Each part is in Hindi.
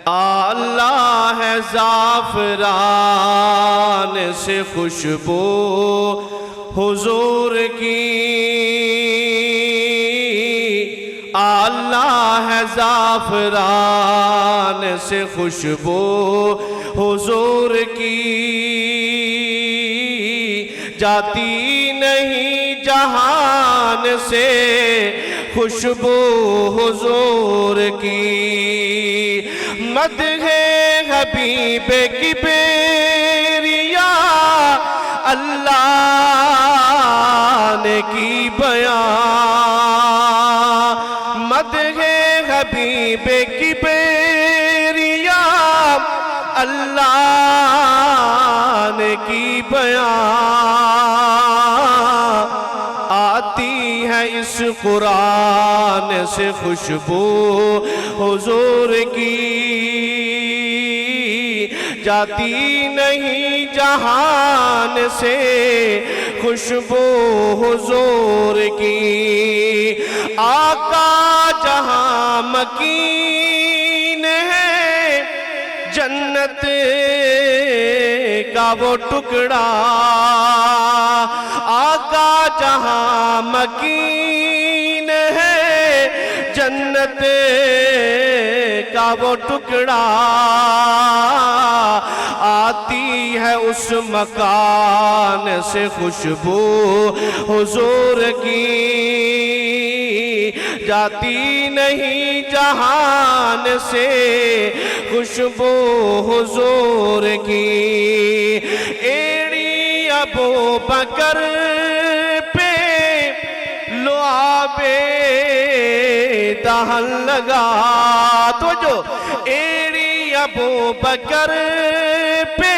अल्लाह है ज़ाफ़रान से खुशबू हुजूर की, अल्लाह है ज़ाफ़रान से खुशबू हुजूर की, जाती नहीं जहान से खुशबू हुजूर की। मदहे हबीब की बेरिया अल्लाह ने की बयां, मदहे हबीब की बेरिया अल्लाह ने की बयां। आती है इस कुरान से खुशबू हुजूर की, जाती नहीं जहान से खुशबू हुजूर की। आका जहां मकीन है जन्नत का वो टुकड़ा, आका जहां मकीन है जन्नत का वो टुकड़ा। आती है उस मकान से खुशबू हुजूर की, जाती नहीं जहान से खुशबू हुजूर की। एड़ी अबू बकर पे लुआबे दहन लगा, तो जो एड़ी अबू बकर पे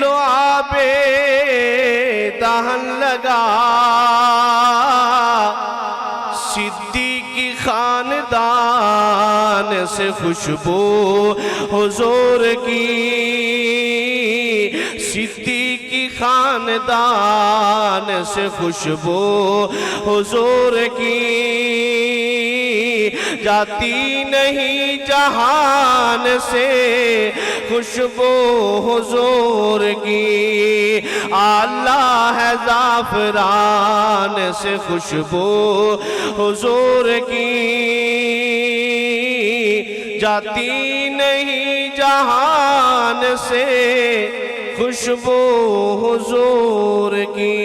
लुआबे दहन लगा। सिद्दीकी खानदान से खुशबू हुजूर की, सिद्दीकी खानदान से खुशबू हुजूर की, जाती नहीं जहान से खुशबू हुजूर की। अल्लाह है ज़ाफ़रान से खुशबू हुजूर की, जाती नहीं जहान से खुशबू हुजूर की।